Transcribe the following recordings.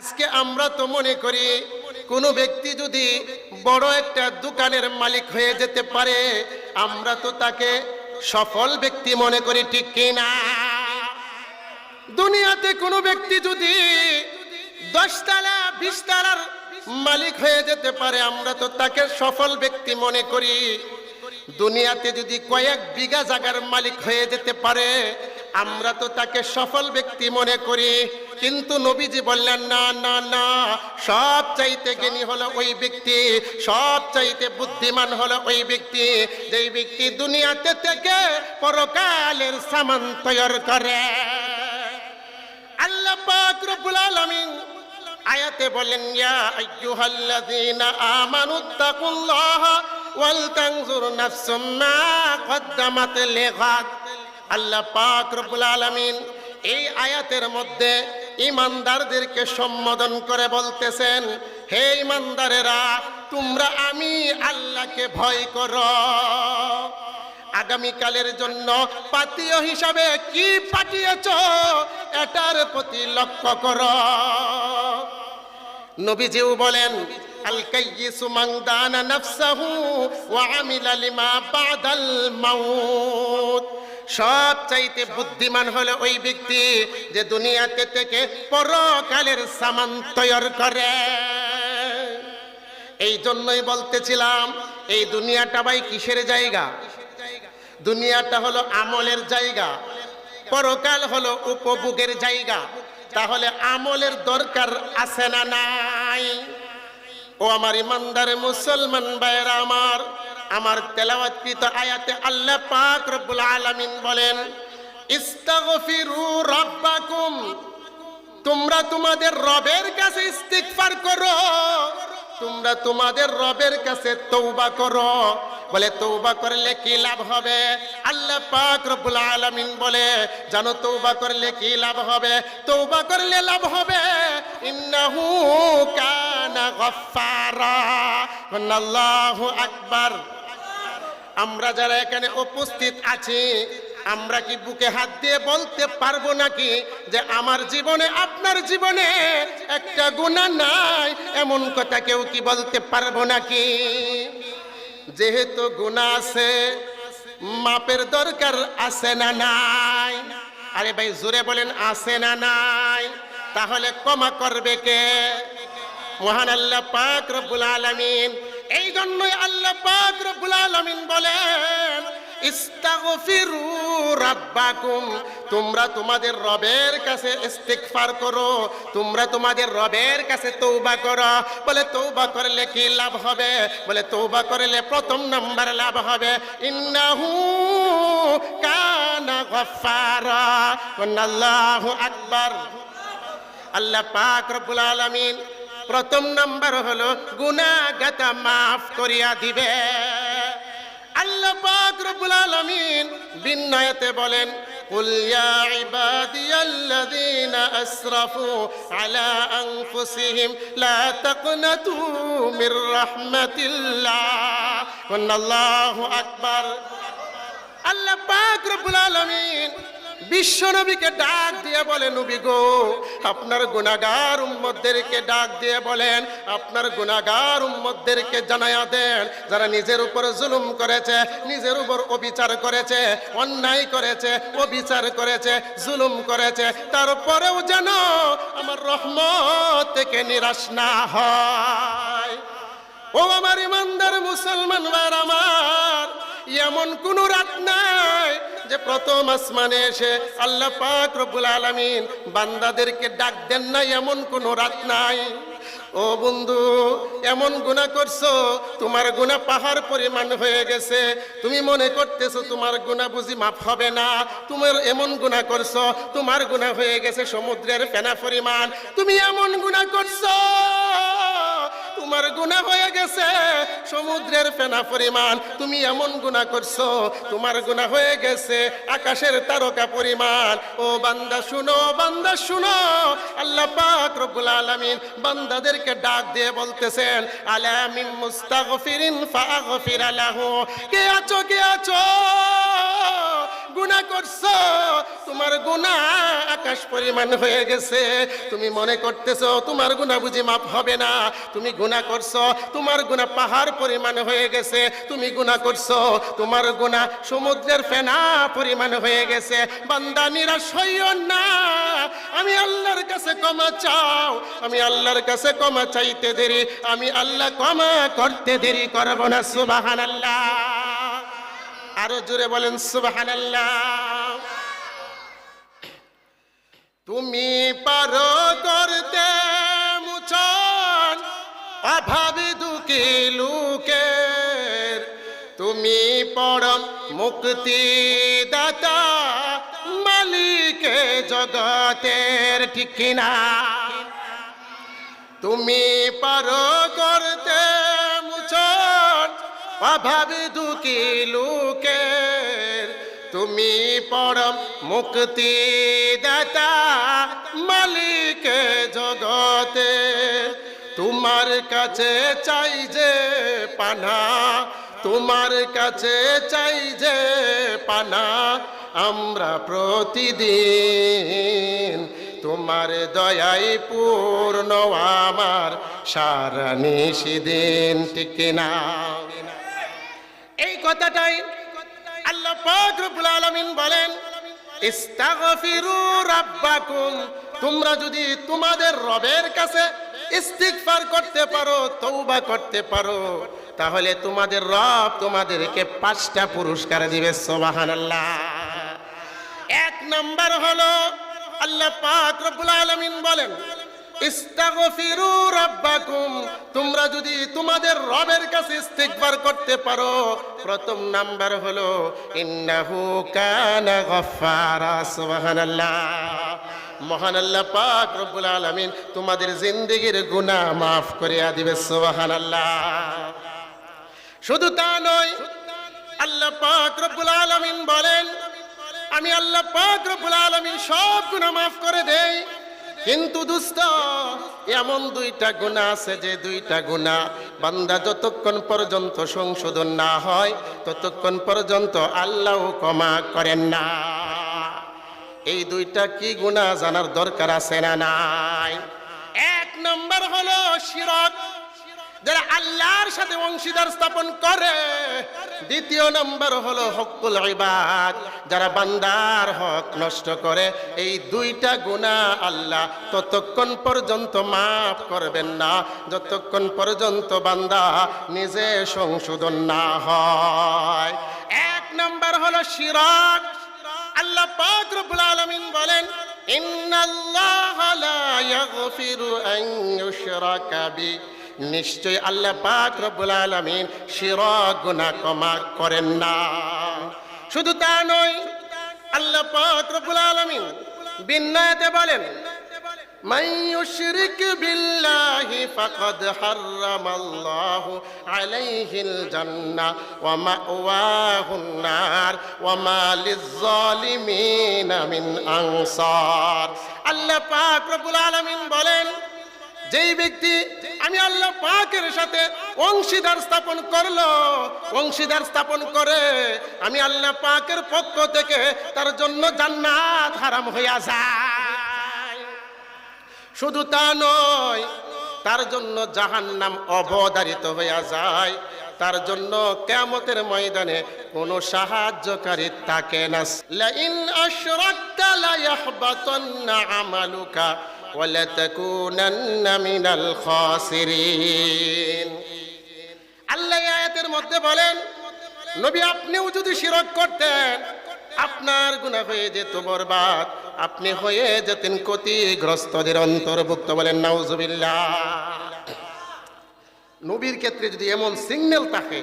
আজকে আমরা তো মনে করি কোনো ব্যক্তি যদি বড় একটা দোকানের মালিক হয়ে যেতে পারে আমরা তো তাকে সফল ব্যক্তি মনে করি, ঠিক কি না? দুনিয়াতে কোনো ব্যক্তি যদি 10 তলা 20 তলার মালিক হয়ে যেতে পারে আমরা তো তাকে সফল ব্যক্তি মনে করি। দুনিয়াতে যদি কয়েক বিঘা জায়গার মালিক হয়ে যেতে পারে আমরা তো তাকে সফল ব্যক্তি মনে করি। কিন্তু নবীজি বললেন না না না, সব চাইতে জ্ঞানী হলো ওই ব্যক্তি, সব চাইতে বুদ্ধিমান হলো ওই ব্যক্তি যেই ব্যক্তি দুনিয়াতে থেকে পরকালের সামান তৈরি করে। আল্লাহ পাক রব্বুল আলামিন আয়াতে বলেন ইয়া আইয়ুহাল্লাযীনা আমানুত্তাকুল্লাহা ওয়াল তানজুর নাফসুম মা কদ্দামাত লিগাদ। আল্লাহ পাক রব্বুল আলামিন এই আয়াতের মধ্যে ঈমানদারদেরকে সম্বোধন করে বলতেছেন, হে ঈমানদারেরা, তোমরা আমি আল্লাহকে ভয় করো। আগামীকালের জন্য পাতীয় হিসাবে কি পাঠিয়েছ এটার প্রতি লক্ষ্য করো। নবীজিও বলেন আল কাইয়িসু মান দানা নাফসাহু ওয়া আমিলা লিমা বাদাল মাউত। সব চাইতে বুদ্ধিমান হলো ওই ব্যক্তি যে দুনিয়াতে থেকে পরকালের সামান তৈরি করে। এই জন্যই বলতেছিলাম এই দুনিয়াটা ভাই কিসের জায়গা? দুনিয়াটা হলো আমলের জায়গা, পরকাল হলো উপভোগের জায়গা। তাহলে আমলের দরকার আছে না নাই? ও আমার ইমানদার মুসলমান ভাইরা, আমার তেলাওয়াতকৃত আয়াতে আল্লাহ পাক রব্বুল আলামিন বলেন ইস্তাগফিরু রাব্বাকুম, তোমরা তোমাদের রবের কাছে ইস্তিগফার করো, তোমরা তোমাদের রবের কাছে তওবা করো। বলে তওবা করলে কি লাভ হবে? আল্লাহ পাক রব্বুল আলামিন বলে জানো তওবা করলে কি লাভ হবে? তওবা করলে লাভ হবে ইন্নাহু কানা গফফারা। আল্লাহু আকবার। আমরা যারা এখানে উপস্থিত আছি আমরা কি বুকে হাত দিয়ে বলতে পারবো নাকি যে আমার জীবনে আপনার জীবনে একটা গুনাহ নাই? এমন কথা কেউ কি বলতে পারবো নাকি? যেহেতু গুনাহ আছে মাপের দরকার আছে না নাই? আরে ভাই জোরে বলেন আছে না নাই? তাহলে ক্ষমা করবে কে? মহান আল্লাহ পাক রব্বুল আলামিন। এই জন্যই আল্লাহ পাক রব্বুল আলামিন বলেন ইস্তাগফিরু রাব্বাকুম, তোমরা তোমাদের রবের কাছে ইস্তিগফার করো, তোমরা তোমাদের রবের কাছে তওবা করো। বলে তওবা করলে কি লাভ হবে? বলে তওবা করলে প্রথম নাম্বার লাভ হবে ইন্নাহু কানা গফফারা। আল্লাহু আকবার। আল্লাহ পাক রব্বুল আলামিন প্রথম নাম্বার হলো গুনাহগাতা মাফ করিয়া দিবে। আল্লাহ পাক রব্বুল আলামিন বিনয়তে বলেন কুল ইয়া ইবাদিয়াল্লাযীনা আসরাফু আলা আনফুসিহিম লা তাকনাতু মির রাহমাতিল্লাহ। আল্লাহু আকবার। আল্লাহ পাক রব্বুল আলামিন বিশ্ব নবীকে ডাক দিয়ে বলেন নবী গো, আপনার গুনাহগার উম্মতদেরকে ডাক দিয়ে বলেন, আপনার গুনাহগার উম্মতদেরকে জানায়া দেন যারা নিজের উপর জুলুম করেছে, নিজের উপর অবিচার করেছে, অন্যায় করেছে, অবিচার করেছে, জুলুম করেছে, তারপরেও যেন আমার রহমত থেকে নিরাশ না হয়। ও আমার ইমানদার মুসলমান ভাইরা আমার, এমন কোন রাত নাই যে প্রথম আসমানে এসে আল্লাহ পাক রব্বুল আলামিন বান্দাদেরকে ডাক দেন না, এমন কোন রাত নাই। ও বন্ধু, এমন গুনাহ করছো তোমার গুনাহ পাহাড় পরিমাণ হয়ে গেছে, তুমি মনে করতেছো তোমার গুনাহ বুঝি মাফ হবে না। তোমার এমন গুনাহ করছো তোমার গুনাহ হয়ে গেছে সমুদ্রের ফেনা পরিমাণ। তুমি এমন গুনাহ করছো তোমার গুনাহ হয়ে গেছে সমুদ্রের ফেনা পরিমাণ। তুমি এমন গুনাহ করছো তোমার গুনাহ হয়ে গেছে আকাশের তারকা পরিমাণ। ও বান্দা শুনো, বান্দা শুনো, আল্লাহ পাক রব্বুল আলামিন বান্দাদেরকে ডাক দিয়ে বলতেছেন আলা মিন মুস্তাগফিরিন ফাগফির লাহু। কে আছো, কে আছো গুনাহ করছো, তোমার গুনাহ আকাশ পরিমাণ হয়ে গেছে। তুমি মনে করতেছো তোমার গুনাহ বুঝি মাফ হবে না। তুমি গুনাহ করছো, তোমার গুনাহ পাহাড় পরিমাণ হয়ে গেছে। তুমি গুনাহ করছো, তোমার গুনাহ সমুদ্রের ফেনা পরিমাণ হয়ে গেছে। বান্দা নিরাশ হইও না, আমি আল্লাহর কাছে ক্ষমা চাও। আমি আল্লাহর কাছে ক্ষমা চাইতে দেরি, আমি আল্লাহ ক্ষমা করতে দেরি করব না। সুবহানাল্লাহ। আরো জোরে বলেন সুবহানাল্লাহ। তুমি পারো করতে মুছন অভাবী দুঃখী লোকের, তুমি পরম মুক্তি দাতা মালিকে জগতের, ঠিক কিনা? তুমি পারো করতে মুছন অভাবী দুঃখী লোকের, তুমি পরম মুক্তি দাতা মালিকে জগতে। তোমার কাছে চাই যে পানা, তোমার কাছে চাই যে পানা আমরা প্রতিদিন। তোমার দয়াই পূর্ণ আমার সারা নিশিদিন, ঠিক না? এই কথাটাই আল্লাহ পাক রব্বুল আলামিন বলেন, ইস্তাগফিরু রাব্বাকুম। তোমরা যদি তোমাদের রবের কাছে ইস্তিগফার করতে পারো, তওবা করতে পারো, তাহলে তোমাদের রব তোমাদেরকে 5টা পুরস্কার দিবে। সুবহানাল্লাহ। 1 নাম্বার হলো আল্লাহ পাক রব্বুল আলামিন বলেন, ইস্তাগফিরু রাব্বাকুম। তোমরা যদি তোমাদের রবের কাছে ইস্তিগফার করতে পারো, প্রথম নাম্বার হলো ইন্নাহু কানা গফফারা। সুবহানাল্লাহ। মহান আল্লাহ পাক রব্বুল আলামিন তোমাদের জিন্দেগীর গুনাহ মাফ করিয়া দিবে। সুবহানাল্লাহ। শুধু তা নয়, আল্লাহ পাক রব্বুল আলামিন বলেন, আমি আল্লাহ পাক রব্বুল আলামিন সব গুনাহ মাফ করে দেই, কিন্তু দোস্ত এমন 2টা গুনাহ আছে যে 2টা গুনাহ বান্দা যতক্ষণ পর্যন্ত সংশোধন না হয় ততক্ষণ পর্যন্ত আল্লাহ ক্ষমা করেন না। এই 2টা কি গুনাহ জানার দরকার আছে না নাই? 1 নম্বর হলো শিরক, যারা আল্লাহর সাথে অংশীদার স্থাপন করে। 2 নম্বর হলো হকুল ইবাদ, যারা বান্দার হক নষ্ট করে। এই 2টা গুনাহ আল্লাহ ততক্ষণ পর্যন্ত মাফ করবেন না যতক্ষণ পর্যন্ত বান্দা নিজে সংশোধন না হয়। 1 নম্বর হলো শিরক। আল্লাহ পাক রব্বুল আলামিন বলেন, ইন্নাল্লাহা লা ইয়াগফিরু আন ইউশরাকা বি। নিশ্চয় আল্লাহ পাক রব্বুল আলামিন শিরক গুনাহ ক্ষমা করেন না। শুধু তা নয়, আল্লাহ পাক রব্বুল আলামিন বিন্নাতে বলেন, মান ইউশরিক বিল্লাহি ফাকাদ হারামাল্লাহু আলাইহিল জান্নাহ ওয়া মাওয়াহুন নার ওয়া মা লিয-যালিমিনা মিন আনসার। আল্লাহ পাক রব্বুল আলামিন বলেন, যেই ব্যক্তি আমি আল্লাহ পাকের সাথে অংশীদার স্থাপন করলো, অংশীদার স্থাপন করে, আমি আল্লাহ পাকের পক্ষ থেকে তার জন্য জান্নাত হারাম হইয়া যায়। শুধু তা নয়, তার জন্য জাহান্নাম অবধারিত হইয়া যায়। তার জন্য কিয়ামতের ময়দানে কোনো সাহায্যকারী থাকে না। লা ইন আশরাকতা লা ইয়াহবাতান্না আমালুকা ওয়া লা তাকুনান্না মিনাল খাসিরিন। আল্লাহ আয়াতের মধ্যে বলেন, নবী আপনিও যদি শিরক করতেন আপনার গুনাহ হয়ে যেত বরবাদ, আপনি হয়ে যেতেন ক্ষতিগ্রস্তদের অন্তর্ভুক্ত। বলেন নাউজুবিল্লাহ। নবীর ক্ষেত্রে যদি এমন সিগন্যাল থাকে,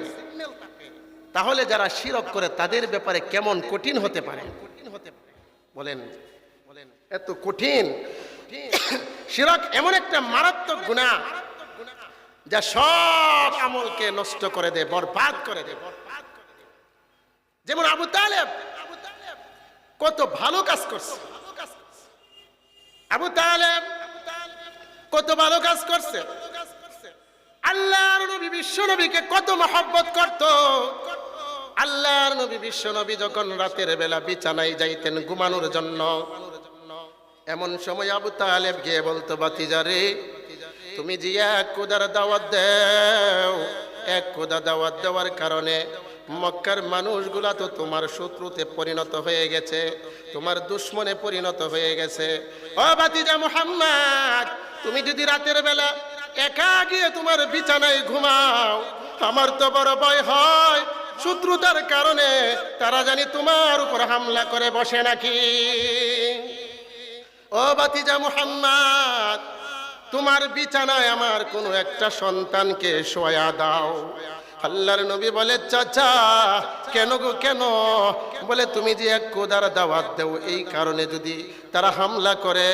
তাহলে যারা শিরক করে তাদের ব্যাপারে কেমন কঠিন হতে পারে। বলেন এত কঠিন। শিরক এমন একটা মারাত্মক গুনাহ যা সব আমলকে নষ্ট করে দেয়, বরবাদ করে দেয়। যেমন আবু তালেব কত ভালো কাজ করছে, আবু তালেব কত ভালো কাজ করছে। আল্লাহর নবী বিশ্ব নবীকে কত মহব্বত করত, আল্লাহর নবী বিশ্ব নবী যখন রাতের বেলা বিছানায় যাইতেন ঘুমানোর জন্য, এমন সময় আবু তালেব গিয়ে বলতো, ভাতিজা রে, তুমি যে এক খোদার দাওয়াত দাও, এক খোদা দাওয়াত দেওয়ার কারণে মক্কার মানুষগুলা তো তোমার শত্রুতে পরিণত হয়ে গেছে, তোমার দুশ্মনে পরিণত হয়ে গেছে। ও ভাতিজা মুহাম্মদ, তুমি যদি রাতের বেলা একা গিয়ে তোমার বিছানায় ঘুমাও, আমার তো বড় ভয় হয় শত্রুতার কারণে তারা জানি তোমার উপর হামলা করে বসে নাকি। ও ভাতিজা মুহাম্মদ, তোমার বিছানায় আমার কোনো একটা সন্তানকে শোয়া দাও। আল্লাহর নবী বলে, চাচা কেন গো কেন? বলে, তুমি যে এক খোদার দাওয়াত দাও, এই কারণে যদি তারা হামলা করে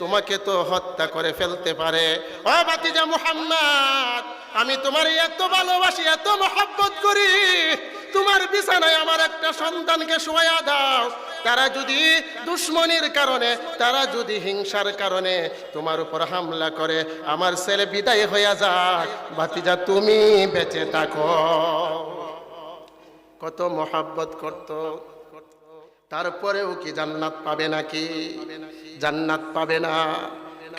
তোমাকে তো হত্যা করে ফেলতে পারে। ও ভাতিজা মুহাম্মদ, আমি তোমার এত ভালোবাসি, এত মহব্বত করি, তোমার বিছানায় আমার একটা সন্তানকে শোয়া দাও। তারা যদি দুশ্মনির কারণে, তারা যদি হিংসার কারণে তোমার উপর হামলা করে, আমার ছেলে বিদায় হয়ে যাক, ভাতিজা তুমি বেঁচে থাকো। কত মহব্বত করত। তারপরেও কি জান্নাত পাবে নাকি? জান্নাত পাবে না।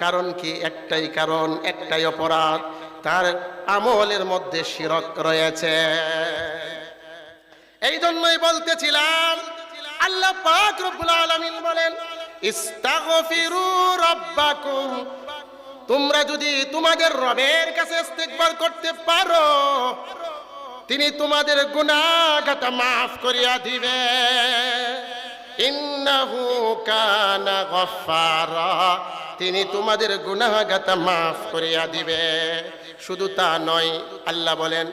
কারণ কি? একটাই কারণ, একটাই অপরাধ, তার আমলের মধ্যে শিরক রয়েছে। এই জন্যই বলতেছিলাম, আল্লাহ পাক রব্বুল আলামিন বলেন, ইস্তাগফিরু রাব্বাকুম, তোমরা যদি তোমাদের রবের কাছে ইস্তিগফার করতে পারো, তিনি তোমাদের গুনাহগাতা মাফ করিয়া দিবে। ইন্নাহু কানা গফফারা, তিনি তোমাদের গুনাহগাতা মাফ করিয়া দিবে। শুধু তা নয়, আল্লাহ বলেন,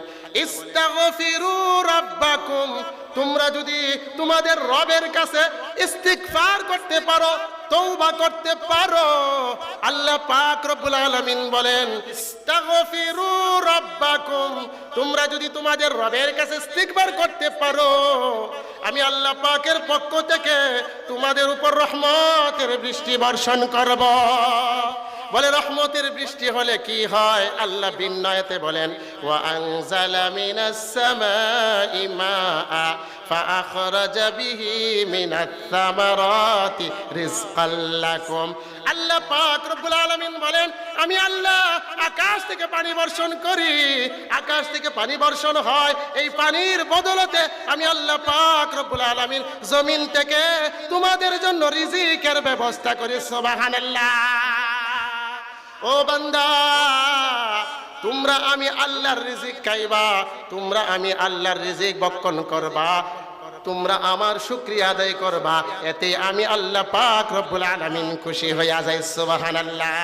ইস্তাগফিরু রাব্বাকুম, তোমরা যদি তোমাদের রবের কাছে ইস্তিগফার করতে পারো, তওবা করতে পারো, আল্লাহ পাক রব্বুল আলামিন বলেন, ইস্তাগফিরু রাব্বাকুম, তোমরা যদি তোমাদের রবের কাছে ইস্তিগফার করতে পারো, আমি আল্লাহ পাকের পক্ষ থেকে তোমাদের উপর রহমতের বৃষ্টি বর্ষণ করব। বলে, রহমতের বৃষ্টি হলে কি হয়? আল্লাহ বিন্যায়তে বলেন, ওয়া আনজালা মিনাস সামাই মাআ ফাআখরাজা বিহি মিনাস সামারাতি রিজকাল লাকুম। আল্লাহ পাক রব্বুল আলামিন বলেন, আমি আল্লাহ আকাশ থেকে পানি বর্ষণ করি, আকাশ থেকে পানি বর্ষণ হয়, এই পানির বদলতে আমি আল্লাহ পাক রব্বুল আলামিন জমিন থেকে তোমাদের জন্য রিজিকের ব্যবস্থা করি। সুবহানাল্লাহ। ও বান্দা, তোমরা আমি আল্লাহর রিজিক খাইবা, তোমরা আমি আল্লাহর রিজিক ভক্ষণ করবা, তোমরা আমার শুকরিয়া আদায় করবা, এতে আমি আল্লাহ পাক রব্বুল আলামিন খুশি হইয়া যাই। সুবহানাল্লাহ।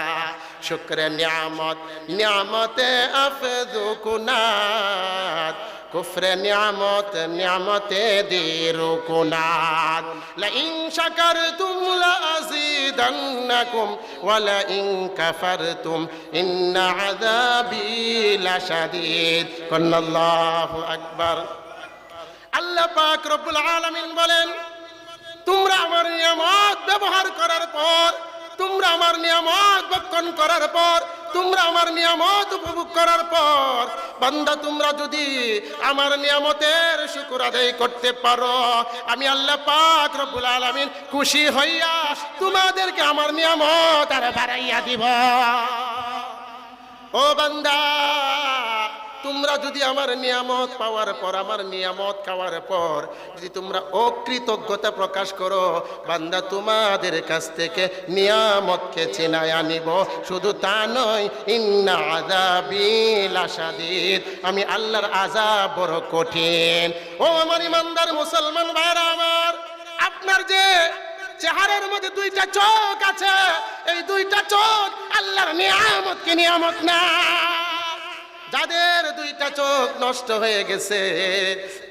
শুকরে নিয়ামত, নিয়ামতে আফযু কুনাত, কুফরে নিয়ামত, নিয়ামতে দিরু কুনাত। লা ইন শাকারতুম লা আযীদান্নাকুম ওয়া লা ইন কাফারতুম ইন্না আযাবি লাশাদীদ। আল্লাহু আকবার। আল্লাহ পাক রব্বুল আলামিন বলেন, তোমরা আমার নিয়ামত ব্যবহার করার পর, তোমরা আমার নিয়ামত ভক্ষণ করার পর, তোমরা আমার নিয়ামত উপভোগ করার পর, বান্দা তোমরা যদি আমার নিয়ামতের শুকর আদায় করতে পারো, আমি আল্লাহ পাক রব্বুল আলামিন খুশি হইয়া তোমাদেরকে আমার নিয়ামত আর বাড়াইয়া দিব। ও বান্দা, তোমরা যদি আমার নিয়ামত পাওয়ার পর, আমার নিয়ামত খাওয়ার পর যদি তোমরা অকৃতজ্ঞতা প্রকাশ করো, বান্দা তোমাদের কাছ থেকে নিয়ামতকে চেনায় আনিব। শুধু তা নয়, ইন্না আযাবি লাশাদীদ, আমি আল্লাহর আযাব বড় কঠিন। ও আমার ইমানদার মুসলমান ভাইরা আমার, আপনার যে চেহারার মধ্যে দুইটা চোখ আছে, এই দুইটা চোখ আল্লাহর নিয়ামত কি নিয়ামত না? যাদের দুইটা চোখ নষ্ট হয়ে গেছে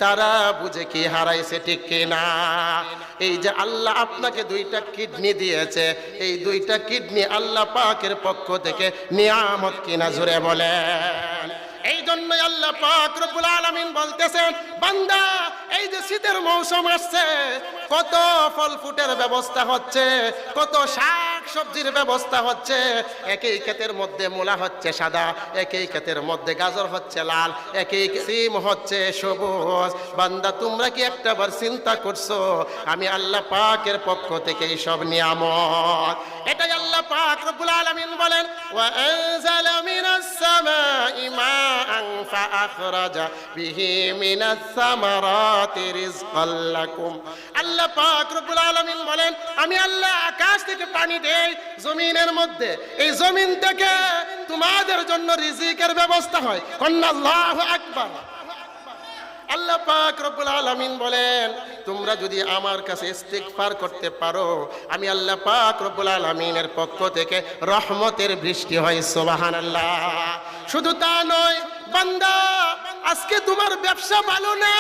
তারা বুঝে কি হারাইছে, ঠিক কিনা? এই যে আল্লাহ আপনাকে দুইটা কিডনি দিয়েছে, এই দুইটা কিডনি আল্লাহ পাকের পক্ষ থেকে নিয়ামত কিনা, জোরে বলেন। এই জন্যই আল্লাহ পাক রব্বুল আলামিন বলতেছেন, বান্দা এই যে শীতের মৌসুম আসছে, কত ফল ফুটের ব্যবস্থা হচ্ছে, কত শাক শাকসবজির ব্যবস্থা হচ্ছে, একই ক্ষেতের মধ্যে মূলা হচ্ছে সাদা, একই ক্ষেতের মধ্যে গাজর হচ্ছে লাল, একই সিম হচ্ছে সবুজ। বান্দা তোমরা কি একটাবার চিন্তা করছো আমি আল্লাহ পাকের পক্ষ থেকে এই সব নিয়ামত? এটাই আল্লাহ পাক রব্বুল আলামিন বলেন, ওয়া আনজালা মিনাস সামাই মাআন ফাআখরাজা বিহি মিনাস সামারাতি রিজকাল লাকুম। আল্লাহ পাক রব্বুল আলামিন বলেন, আমি আল্লাহ আকাশ থেকে পানি দেই জমিনের মধ্যে, এই জমিন থেকে তোমাদের জন্য রিজিকের ব্যবস্থা হয়। আল্লাহু আকবার। আল্লাহ পাক রব্বুল আলামিন বলেন, তোমরা যদি আমার কাছে ইস্তিগফার করতে পারো আমি আল্লাহ পাক রব্বুল আলামিনের পক্ষ থেকে রহমতের বৃষ্টি হয়। সুবহানাল্লাহ। শুধু তা নয় বান্দা, আজকে তোমার ব্যবসা ভালো না,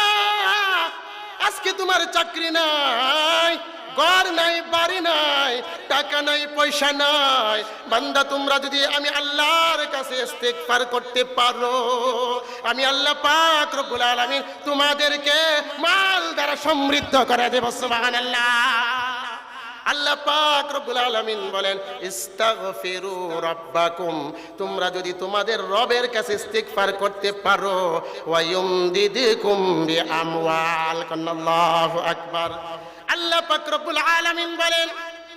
আজকে তোমার চাকরি নাই, ঘর নাই, বাড়ি নাই, টাকা নাই, পয়সা নাই, বান্দা তোমরা যদি আমি আল্লাহর কাছে ইস্তিগফার করতে পারো আমি আল্লাহ পাক রব্বুল আলামিন তোমাদেরকে মাল দ্বারা সমৃদ্ধ করে দেব। সুবহানাল্লাহ। আল্লাহ পাক রব্বুল আলামিন বলেন, ইস্তাগফিরু রাব্বাকুম, তোমরা যদি তোমাদের রবের কাছে ইস্তিগফার করতে পারো, ওয়া ইউমদিদকুম বিআমওয়াল। আল্লাহু আকবার। আল্লাহ পাক রব্বুল আলামিন বলেন,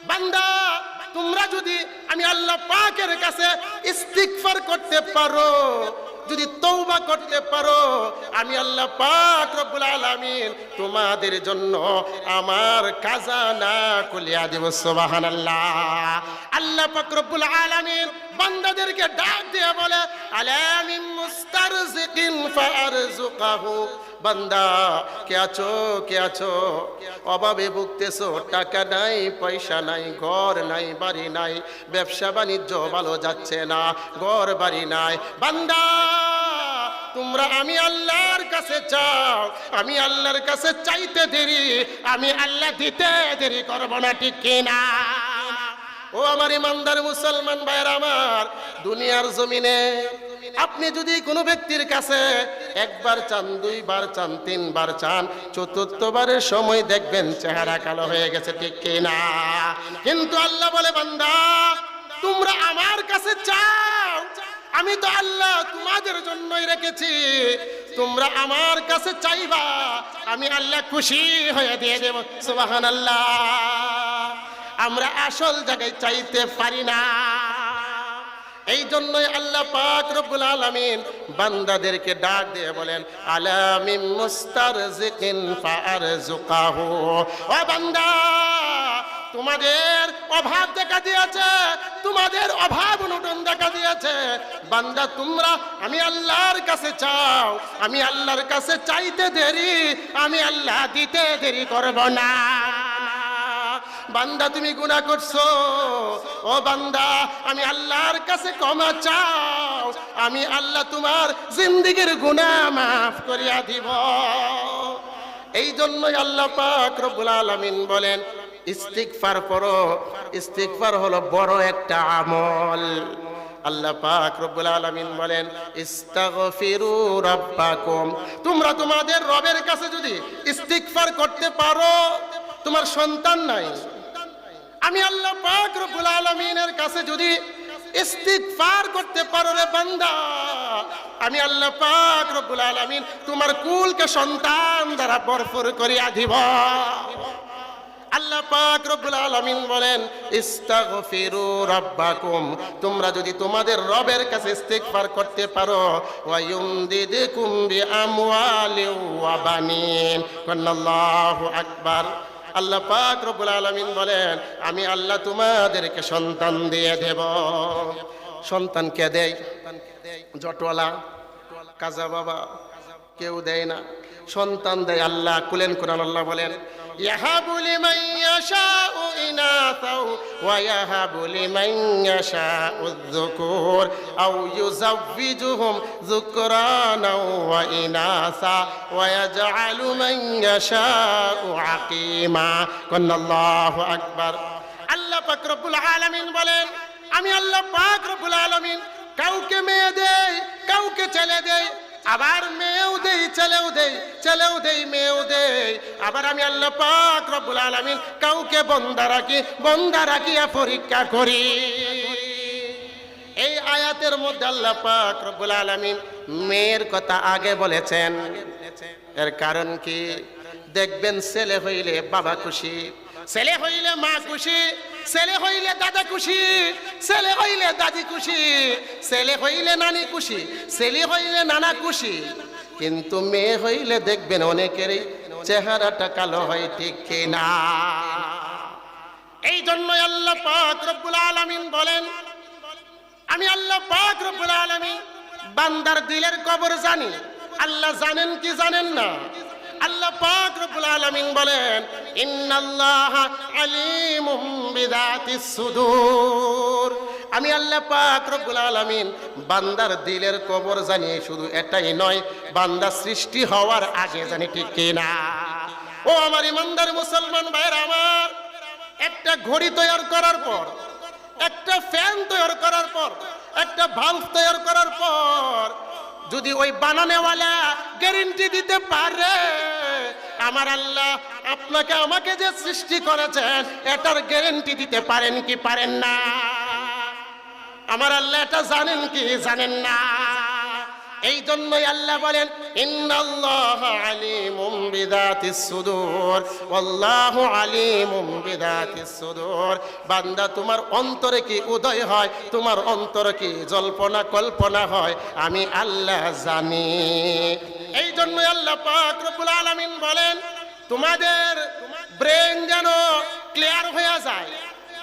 বান্দা তোমরা যদি আমি আল্লাহ পাকের কাছে ইস্তিগফার করতে পারো, যদি তওবা করতে পারো আমি আল্লাহ পাক রব্বুল আলামিন তোমাদের জন্য আমার খাজানা খুলিয়া দেব। সুবহানাল্লাহ। আল্লাহ পাক রব্বুল আলামিন বান্দাদেরকে ডাক দিয়ে বলে, আলামিন মুস্তারজিকিন ফারজুকাহু। বান্দা কে আছো, কে আছো? অভাবে ভুগতেছো, টাকা নাই, পয়সা নাই, ঘর নাই, বাড়ি নাই, ব্যবসা বাণিজ্য ভালো যাচ্ছে না, ঘর বাড়ি নাই। বান্দা তোমরা আমি আল্লাহর কাছে চাও, আমি আল্লাহর কাছে চাইতে দেরি, আমি আল্লাহ দিতে দেরি করব না, ঠিক কিনা? ও আমার ইমানদার মুসলমান ভাইরা আমার, দুনিয়ার জমিনে আপনি যদি কোনো ব্যক্তির কাছে একবার চান, দুইবার চান, তিনবার চান, চতুর্থবারের সময় দেখবেন চেহারা কালো হয়ে গেছে, ঠিক কিনা? কিন্তু আল্লাহ বলে, বান্দা তোমরা আমার কাছে চাও, আমি তো আল্লাহ তোমাদের জন্যই রেখেছি, তোমরা আমার কাছে চাইবা, আমি আল্লাহ খুশি হয়ে দিয়ে দেব। সুবহানাল্লাহ। আমরা আসল জায়গায় চাইতে পারি না, এই জন্যই আল্লাহ পাক রব্বুল আলামিন বান্দাদেরকে ডাক দিয়ে বলেন, আলামিন মুস্তারজিকিন ফারজুকাহু। ও বান্দা, তোমাদের অভাব দেখা দিয়েছে, তোমাদের অভাব অনটন দেখা দিয়েছে, বান্দা তোমরা আমি আল্লাহর কাছে চাও, আমি আল্লাহর কাছে চাইতে দেরি, আমি আল্লাহ দিতে দেরি করব না। বান্দা তুমি গুনাহ করছো, ও বান্দা আমি আল্লাহর কাছে ক্ষমা চাও, আমি আল্লাহ তোমার জিন্দেগীর গুনাহ মাফ করিয়া দিব। এই জন্যই আল্লাহ পাক রব্বুল আলামিন বলেন, ইস্তিগফার করো। ইস্তিগফার হলো বড় একটা আমল। আল্লাহ পাক রব্বুল আলামিন বলেন, ইস্তাগফিরু রাব্বাকুম, তোমরা তোমাদের রবের কাছে যদি ইস্তিগফার করতে পারো, তোমার সন্তান নাই, আমি আল্লাহ পাক রব্বুল আলামিনের কাছে যদি ইস্তিগফার করতে পারো রে বান্দা, আমি আল্লাহ পাক রব্বুল আলামিন তোমার কুলকে সন্তান দ্বারা ভরপুর করিয়া দিব। আল্লাহ পাক রব্বুল আলামিন বলেন, ইস্তাগফিরু রাব্বাকুম, তোমরা যদি তোমাদের রবের কাছে ইস্তিগফার করতে পারো, ওয়া ইউমদিদকুম বিআমওয়ালিন ওয়া বানিন। আল্লাহু আকবার। আল্লাহ পাক রব্বুল আলামিন বলেন, আমি আল্লাহ তোমাদেরকে সন্তান দিয়ে দেব। সন্তান কে দেয়? জটওয়ালা, কাজা বাবা কেউ দেয় না, সন্তান দেয় আল্লাহ। কুলেন কুরআন আল্লাহ বলেন, ইয়াহাবু লিমান ইয়াশাউ ইনাসাও ওয়া ইয়াহাবু লিমান ইয়াশাউ যুকুর আও ইউযাওয়িজুহুম যুকরানা ওয়া ইনাসা ওয়া ইয়াজআলু মান ইয়াশাউ আকিমা। আল্লাহু আকবার। আল্লাহ পাক রব্বুল আলামিন বলেন, আমি আল্লাহ পাক রব্বুল আলামিন কাউকে মেয়ে দেই, কাউকে ছেলে দেই, আবার মেয়েও দেই, ছেলেও দেই, ছেলেও দেই, মেয়েও দেই। আবার আমি আল্লাহ পাক রব্বুল আলামিন কাউকে বন্দা রাখিয়া পরীক্ষা করি। এই আয়াতের মধ্যে আল্লাহ পাক রব্বুল আলামিন মেয়ের কথা আগে বলেছেন। এর কারণ কি? দেখবেন ছেলে হইলে বাবা খুশি, ছেলে হইলে মা খুশি, ছেলে হইলে দাদা খুশি, ছেলে হইলে দাদি খুশি, ছেলে হইলে নানি খুশি, ছেলে হইলে নানা খুশি। কিন্তু মেয়ে হইলে দেখবেন অনেকেরই চেহারাটা কালো হয়, ঠিক কিনা? এই জন্যই আল্লাহ পাক রব্বুল আলামিন বলেন, আমি আল্লাহ পাক রব্বুল আলামিন বান্দার দিলের খবর জানি। আল্লাহ জানেন কি জানেন না? আল্লাহ পাক রব্বুল আলামিন বলেন, ইন্নাল্লাহা আলিমুম বিযাতিস সুদূর। আমি আল্লাহ পাক রব্বুল আলামিন বান্দার দিলের খবর জানি। শুধু এটাই নয়, বান্দা সৃষ্টি হওয়ার আগে জানি, ঠিক কিনা? ও আমার ইমানদার মুসলমান ভাইরা আমার, একটা ঘড়ি তৈরি করার পর, একটা ফ্যান তৈরি করার পর, একটা ভাল্ব তৈরি করার পর যদি ওই বানানেওয়ালা গ্যারান্টি দিতে পারে, আমার আল্লাহ আপনাকে আমাকে যে সৃষ্টি করেছেন এটার গ্যারান্টি দিতে পারেন কি পারেন না? আমার আল্লাহ এটা জানেন কি জানেন না? এই জন্যই আল্লাহ বলেন, ইন্নাল্লাহা আলিমুম বিযাতিস সুদূর ওয়াল্লাহু আলিমুম বিযাতিস সুদূর। বান্দা, তোমার অন্তরে কি উদয় হয়, তোমার অন্তরে কি জল্পনা কল্পনা হয়, আমি আল্লাহ জানি। এই জন্যই আল্লাহ পাক রব্বুল আলামিন বলেন, তোমাদের ব্রেন যেন ক্লিয়ার হয়ে যায়,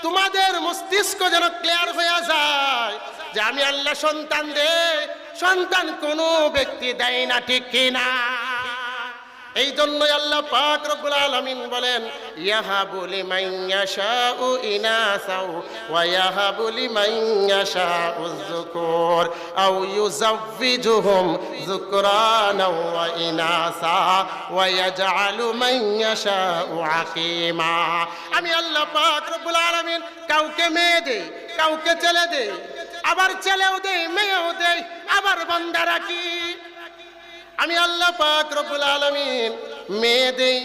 তোমাদের মস্তিষ্ক যেন ক্লিয়ার হয়ে যায় যে আমি আল্লাহ সন্তান দেই, সন্তান কোনো ব্যক্তি দেয় না, ঠিক কিনা? এই জন্যই আল্লাহ পাক রব্বুল আলামিন বলেন, ইয়াহাবু লিমান ইয়াশাউ ইনাসাও ওয়া ইয়াহাবু লিমান ইয়াশাউ যুকুর আও ইউযাওয়িজুহুম যুকরানা ওয়া ইনাসা ওয়া ইয়াজআলু মান ইয়াশাউ আকীমা। আমি আল্লাহ পাক রব্বুল আলামিন কাউকে মেয়ে দেই, কাউকে ছেলে দেই, আবার ছেলেও দেই, মেয়েও দেই, আবার বান্দা রাখি। আমি আল্লাহ পাক রব্বুল আলামিন মেয়ে দেই।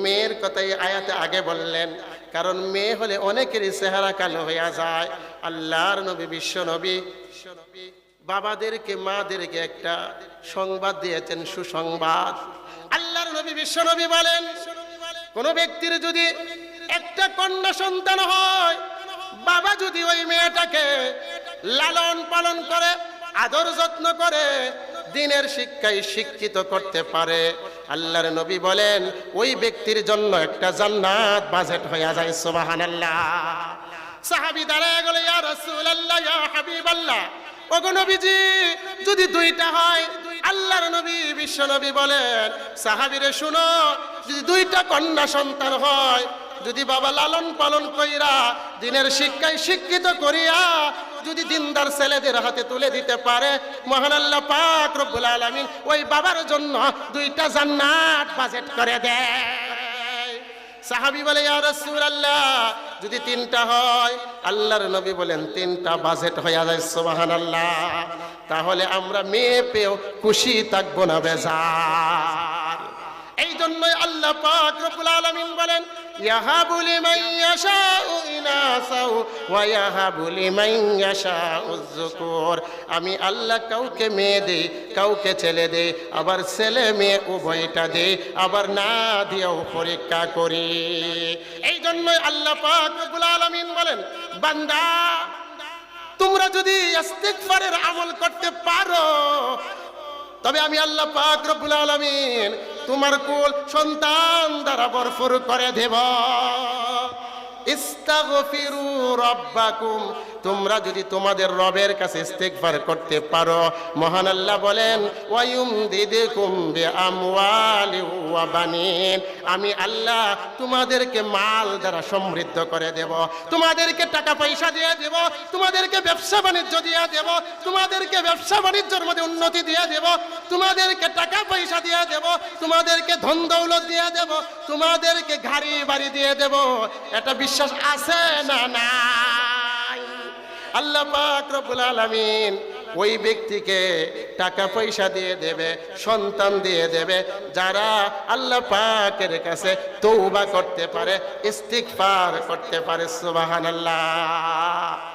মেয়ের কথাই আয়াতে আগে বললেন, কারণ মেয়ে হলে অনেকেরই চেহারা কালো হয়ে যায়। আল্লাহর নবী, বিশ্ব নবী বাবাদেরকে, মাদেরকে একটা সংবাদ দিয়েছেন, সুসংবাদ। আল্লাহর নবী, বিশ্ব নবী বলেন, কোন ব্যক্তির যদি একটা কন্যা সন্তান হয়, বাবা যদি ওই মেয়েটাকে লালন পালন করে, আদর যত্ন করে, দিনের শিক্ষায় শিক্ষিত করতে পারে, আল্লাহর নবী বলেন ওই ব্যক্তির জন্য একটা জান্নাত বাজেট হয়ে যায়। সুবহানাল্লাহ। সাহাবী দাঁড়ায় গেল, ইয়া রাসূলুল্লাহ, ইয়া হাবিবাল্লাহ, ওগো নবীজি, যদি দুইটা হয়? আল্লাহর নবী, বিশ্ব নবী বলেন, সাহাবীরে শুনো, যদি দুইটা কন্যা সন্তান হয়, যদি বাবা লালন পালন কইরা দিনের শিক্ষায় শিক্ষিত করিয়া যদি দিনদার ছেলেদের হাতে তুলে দিতে পারে, মহান আল্লাহ পাক রব্বুল আলামিন ওই বাবার জন্য দুইটা জান্নাত বাজেট করে দেয়। সাহাবী বলে, ইয়া রাসূলুল্লাহ, যদি তিনটা হয়? আল্লাহর নবী বলেন, তিনটা বাজেট হয়ে যায়। সুবহানাল্লাহ। তাহলে আমরা মেয়ে পেয়েও খুশি থাকবো না, বেজার। এই জন্যই আল্লাহ পাক রব্বুল আলামিন বলেন, ইয়াহাবু লিমান ইয়াশাউ ইনাসাও ওয়া ইয়াহাবু লিমান ইয়াশাউ যুকুর। আমি আল্লাহ কাউকে মেয়ে দেই, কাউকে ছেলে দেই, আবার ছেলে মেয়ে উভয়টা দেই, আবার না দিয়েও পরীক্ষা করি। এই জন্যই আল্লাহ পাক রব্বুল আলামিন বলেন, বান্দা, তোমরা যদি ইস্তিগফারের আমল করতে পারো, তবে আমি আল্লাহ পাক রব্বুল আলামিন তোমার কুল সন্তান দ্বারা ভরপুর করে দেব। ইস্তাগফিরু রাব্বাকুম, তোমরা যদি তোমাদের রবের কাছে ইস্তিগফার করতে পারো, মহান আল্লাহ বলেন, ওয়ায়ুমদিদকুম বিআমওয়ালি ওয়া বানিন, আমি আল্লাহ তোমাদেরকে মাল দ্বারা সমৃদ্ধ করে দেব, তোমাদেরকে টাকা পয়সা দিয়ে দেব, তোমাদেরকে ব্যবসা বাণিজ্য দিয়ে দেব, তোমাদেরকে ব্যবসা বাণিজ্যের মধ্যে উন্নতি দিয়ে দেব, তোমাদেরকে টাকা পয়সা দিয়ে দেব, তোমাদেরকে ধন দৌলত দিয়ে দেব, তোমাদেরকে গাড়ি বাড়ি দিয়ে দেব। এটা বিশ্বাস আছে না নাই? আল্লাহ পাক রব্বুল আলামিন ওই ব্যক্তিকে টাকা পয়সা দিয়ে দেবে, সন্তান দিয়ে দেবে, যারা আল্লাহ পাকের কাছে তওবা করতে পারে, ইস্তিগফার করতে পারে। সুবহানাল্লাহ।